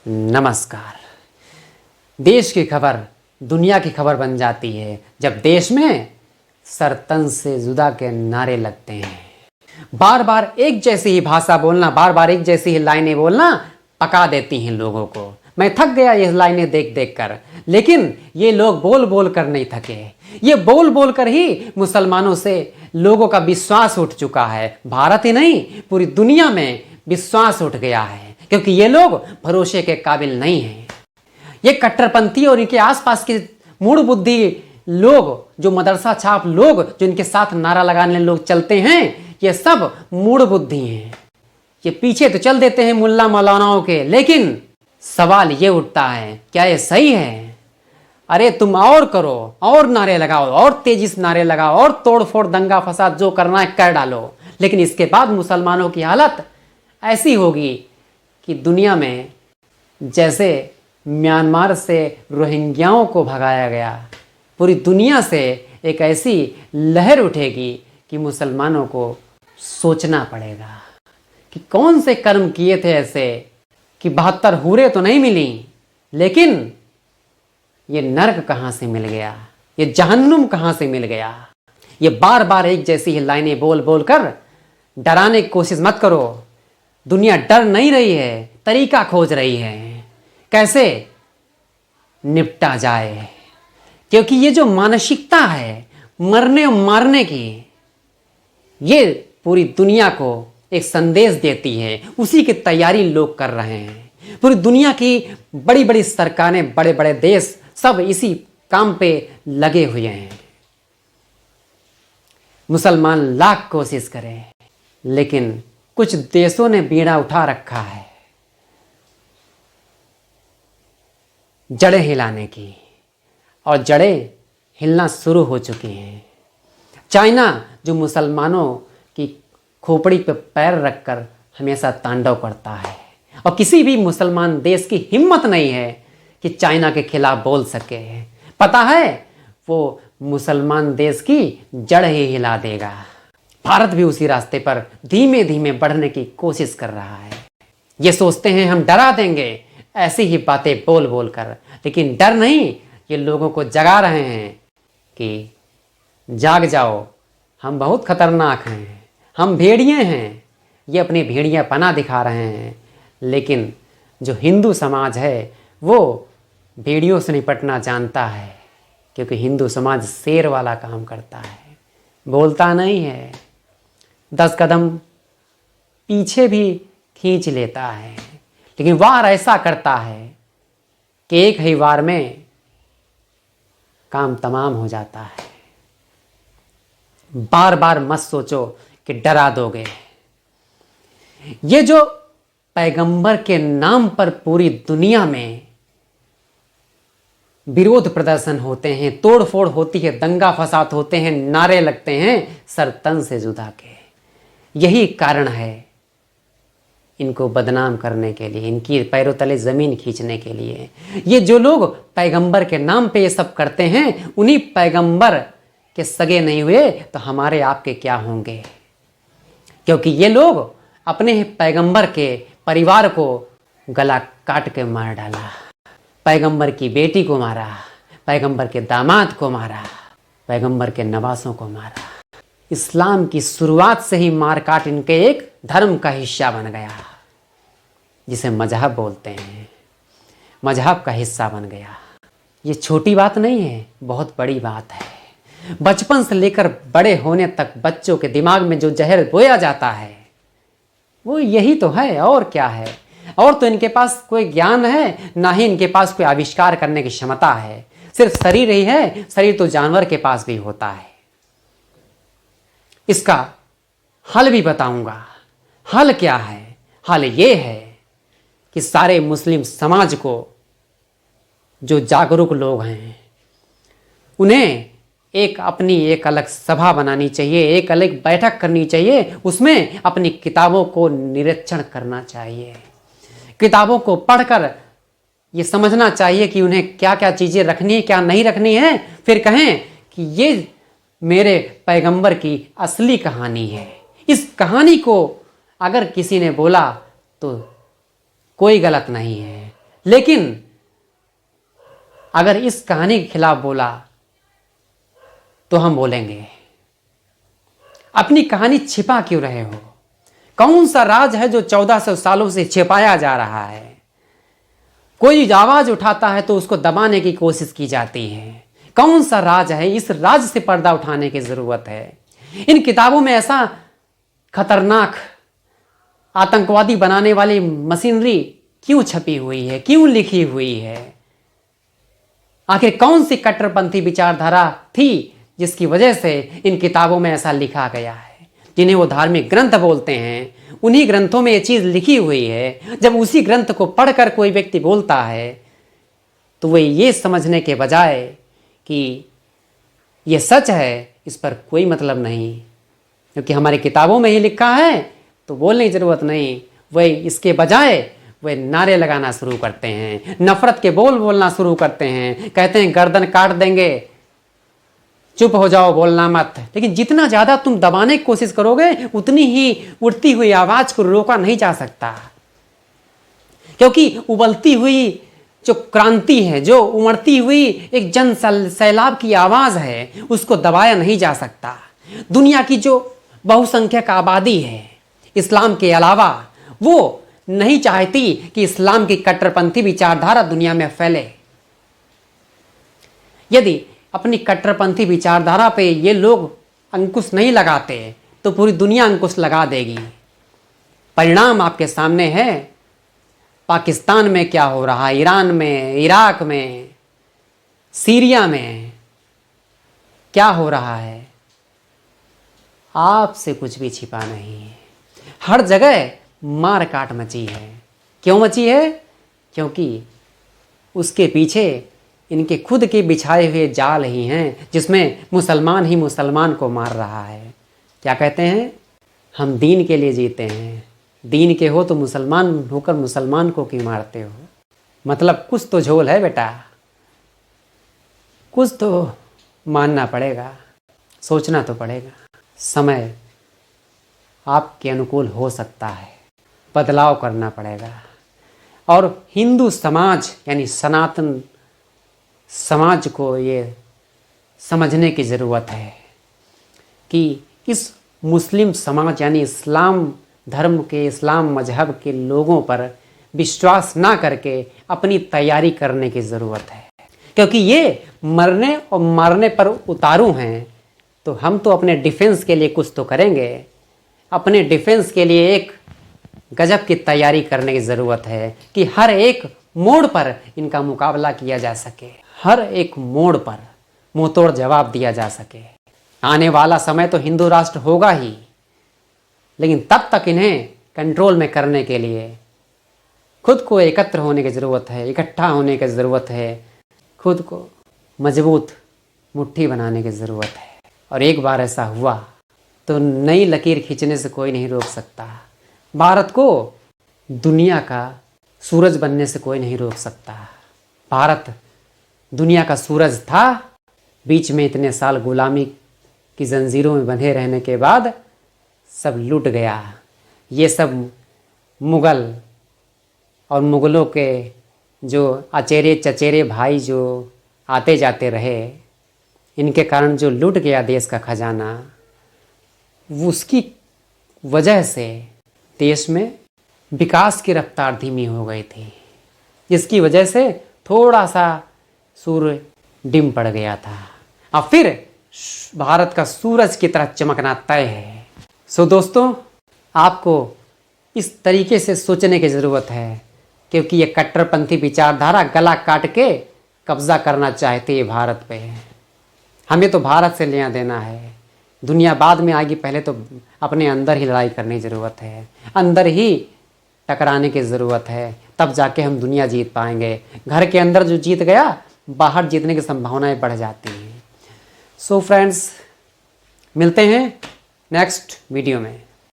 नमस्कार। देश की खबर दुनिया की खबर बन जाती है जब देश में सर तन से जुदा के नारे लगते हैं। बार बार एक जैसी ही भाषा बोलना, बार बार एक जैसी ही लाइनें बोलना पका देती हैं लोगों को। मैं थक गया ये लाइनें देख देख कर, लेकिन ये लोग बोल बोल कर नहीं थके। ये बोल बोल कर ही मुसलमानों से लोगों का विश्वास उठ चुका है। भारत ही नहीं, पूरी दुनिया में विश्वास उठ गया है, क्योंकि ये लोग भरोसे के काबिल नहीं हैं। ये कट्टरपंथी और इनके आसपास के मूढ़ बुद्धि लोग, जो मदरसा छाप लोग, जो इनके साथ नारा लगाने लोग चलते हैं, ये सब मूढ़ बुद्धि हैं। ये पीछे तो चल देते हैं मुल्ला मौलानाओं के, लेकिन सवाल ये उठता है, क्या ये सही है? अरे तुम और करो, और नारे लगाओ, और तेजी से नारे लगाओ, और तोड़ फोड़ दंगा फसाद जो करना है कर डालो, लेकिन इसके बाद मुसलमानों की हालत ऐसी होगी कि दुनिया में जैसे म्यांमार से रोहिंग्याओं को भगाया गया, पूरी दुनिया से एक ऐसी लहर उठेगी कि मुसलमानों को सोचना पड़ेगा कि कौन से कर्म किए थे ऐसे कि 72 हूरें तो नहीं मिली, लेकिन ये नर्क कहाँ से मिल गया, ये जहन्नुम कहाँ से मिल गया। ये बार बार एक जैसी ही लाइनें बोल बोल कर डराने की कोशिश मत करो। दुनिया डर नहीं रही है, तरीका खोज रही है कैसे निपटा जाए, क्योंकि ये जो मानसिकता है मरने और मारने की, ये पूरी दुनिया को एक संदेश देती है। उसी की तैयारी लोग कर रहे हैं। पूरी दुनिया की बड़ी बड़ी सरकारें, बड़े बड़े देश सब इसी काम पे लगे हुए हैं। मुसलमान लाख कोशिश करें, लेकिन कुछ देशों ने बीड़ा उठा रखा है जड़ें हिलाने की, और जड़ें हिलना शुरू हो चुकी हैं। चाइना जो मुसलमानों की खोपड़ी पे पैर रखकर हमेशा तांडव करता है, और किसी भी मुसलमान देश की हिम्मत नहीं है कि चाइना के खिलाफ बोल सके। पता है वो मुसलमान देश की जड़ ही हिला देगा। भारत भी उसी रास्ते पर धीमे धीमे बढ़ने की कोशिश कर रहा है। ये सोचते हैं हम डरा देंगे ऐसी ही बातें बोल बोल कर, लेकिन डर नहीं, ये लोगों को जगा रहे हैं कि जाग जाओ, हम बहुत खतरनाक हैं, हम भेड़िए हैं। ये अपनी भेड़िया पना दिखा रहे हैं, लेकिन जो हिंदू समाज है वो भेड़ियों से निपटना जानता है, क्योंकि हिंदू समाज शेर वाला काम करता है, बोलता नहीं है, 10 कदम पीछे भी खींच लेता है, लेकिन वार ऐसा करता है कि एक ही वार में काम तमाम हो जाता है। बार बार मत सोचो कि डरा दोगे। ये जो पैगंबर के नाम पर पूरी दुनिया में विरोध प्रदर्शन होते हैं, तोड़ फोड़ होती है, दंगा फसाद होते हैं, नारे लगते हैं सर तन से जुदा के, यही कारण है इनको बदनाम करने के लिए, इनकी पैरों तले जमीन खींचने के लिए। ये जो लोग पैगंबर के नाम पे ये सब करते हैं, उन्हीं पैगंबर के सगे नहीं हुए तो हमारे आपके क्या होंगे, क्योंकि ये लोग अपने ही पैगंबर के परिवार को गला काट के मार डाला, पैगंबर की बेटी को मारा, पैगंबर के दामाद को मारा, पैगंबर के नवासों को मारा। इस्लाम की शुरुआत से ही मार काट इनके एक धर्म का हिस्सा बन गया, जिसे मजहब बोलते हैं, मजहब का हिस्सा बन गया। ये छोटी बात नहीं है, बहुत बड़ी बात है। बचपन से लेकर बड़े होने तक बच्चों के दिमाग में जो जहर बोया जाता है वो यही तो है, और क्या है। और तो इनके पास कोई ज्ञान है ना ही इनके पास कोई आविष्कार करने की क्षमता है। सिर्फ शरीर ही है, शरीर तो जानवर के पास भी होता है। इसका हल भी बताऊंगा। हल क्या है? हल ये है कि सारे मुस्लिम समाज को, जो जागरूक लोग हैं, उन्हें एक अपनी एक अलग सभा बनानी चाहिए, एक अलग बैठक करनी चाहिए, उसमें अपनी किताबों को निरीक्षण करना चाहिए। किताबों को पढ़कर ये समझना चाहिए कि उन्हें क्या क्या चीज़ें रखनी है, क्या नहीं रखनी है, फिर कहें कि ये मेरे पैगंबर की असली कहानी है। इस कहानी को अगर किसी ने बोला तो कोई गलत नहीं है, लेकिन अगर इस कहानी के खिलाफ बोला तो हम बोलेंगे अपनी कहानी छिपा क्यों रहे हो? कौन सा राज है जो 1400 सालों से छिपाया जा रहा है? कोई आवाज उठाता है तो उसको दबाने की कोशिश की जाती है। कौन सा राज है? इस राज से पर्दा उठाने की जरूरत है। इन किताबों में ऐसा खतरनाक आतंकवादी बनाने वाली मशीनरी क्यों छपी हुई है, क्यों लिखी हुई है? आखिर कौन सी कट्टरपंथी विचारधारा थी जिसकी वजह से इन किताबों में ऐसा लिखा गया है? जिन्हें वो धार्मिक ग्रंथ बोलते हैं, उन्हीं ग्रंथों में ये चीज लिखी हुई है। जब उसी ग्रंथ को पढ़कर कोई व्यक्ति बोलता है तो वह ये समझने के बजाय कि ये सच है, इस पर कोई मतलब नहीं, क्योंकि हमारी किताबों में ही लिखा है तो बोलने की जरूरत नहीं, वह इसके बजाय वे नारे लगाना शुरू करते हैं, नफरत के बोल बोलना शुरू करते हैं, कहते हैं गर्दन काट देंगे, चुप हो जाओ, बोलना मत। लेकिन जितना ज़्यादा तुम दबाने की कोशिश करोगे उतनी ही उड़ती हुई आवाज को रोका नहीं जा सकता, क्योंकि उबलती हुई जो क्रांति है, जो उमड़ती हुई एक जन सैलाब की आवाज़ है, उसको दबाया नहीं जा सकता। दुनिया की जो बहुसंख्यक आबादी है इस्लाम के अलावा, वो नहीं चाहती कि इस्लाम की कट्टरपंथी विचारधारा दुनिया में फैले। यदि अपनी कट्टरपंथी विचारधारा पे ये लोग अंकुश नहीं लगाते तो पूरी दुनिया अंकुश लगा देगी। परिणाम आपके सामने है। पाकिस्तान में क्या हो रहा है, ईरान में, इराक में, सीरिया में क्या हो रहा है, आपसे कुछ भी छिपा नहीं है। हर जगह मार काट मची है। क्यों मची है? क्योंकि उसके पीछे इनके खुद के बिछाए हुए जाल ही हैं, जिसमें मुसलमान ही मुसलमान को मार रहा है। क्या कहते हैं? हम दीन के लिए जीते हैं। दीन के हो तो मुसलमान होकर मुसलमान को क्यों मारते हो? मतलब कुछ तो झोल है बेटा, कुछ तो मानना पड़ेगा, सोचना तो पड़ेगा। समय आपके अनुकूल हो सकता है, बदलाव करना पड़ेगा। और हिंदू समाज यानी सनातन समाज को ये समझने की ज़रूरत है कि इस मुस्लिम समाज यानी इस्लाम धर्म के, इस्लाम मजहब के लोगों पर विश्वास ना करके अपनी तैयारी करने की ज़रूरत है, क्योंकि ये मरने और मारने पर उतारू हैं। तो हम तो अपने डिफेंस के लिए कुछ तो करेंगे। अपने डिफेंस के लिए एक गजब की तैयारी करने की ज़रूरत है कि हर एक मोड़ पर इनका मुकाबला किया जा सके, हर एक मोड़ पर मुंहतोड़ जवाब दिया जा सके। आने वाला समय तो हिंदू राष्ट्र होगा ही, लेकिन तब तक इन्हें कंट्रोल में करने के लिए खुद को एकत्र होने की ज़रूरत है, इकट्ठा होने की ज़रूरत है, खुद को मजबूत मुट्ठी बनाने की ज़रूरत है। और एक बार ऐसा हुआ तो नई लकीर खींचने से कोई नहीं रोक सकता। भारत को दुनिया का सूरज बनने से कोई नहीं रोक सकता। भारत दुनिया का सूरज था, बीच में इतने साल गुलामी की जंजीरों में बंधे रहने के बाद सब लूट गया। ये सब मुगल और मुगलों के जो अचेरे चचेरे भाई जो आते जाते रहे, इनके कारण जो लूट गया देश का खजाना, उसकी वजह से देश में विकास की रफ्तार धीमी हो गई थी, जिसकी वजह से थोड़ा सा सूर्य डिम पड़ गया था। अब फिर भारत का सूरज की तरह चमकना तय है। सो दोस्तों, आपको इस तरीके से सोचने की ज़रूरत है, क्योंकि ये कट्टरपंथी विचारधारा गला काट के कब्जा करना चाहती है भारत पे। हमें तो भारत से लेना देना है, दुनिया बाद में आएगी, पहले तो अपने अंदर ही लड़ाई करने की ज़रूरत है, अंदर ही टकराने की ज़रूरत है, तब जाके हम दुनिया जीत पाएंगे। घर के अंदर जो जीत गया, बाहर जीतने की संभावनाएं बढ़ जाती हैं। सो फ्रेंड्स, मिलते हैं नेक्स्ट वीडियो में।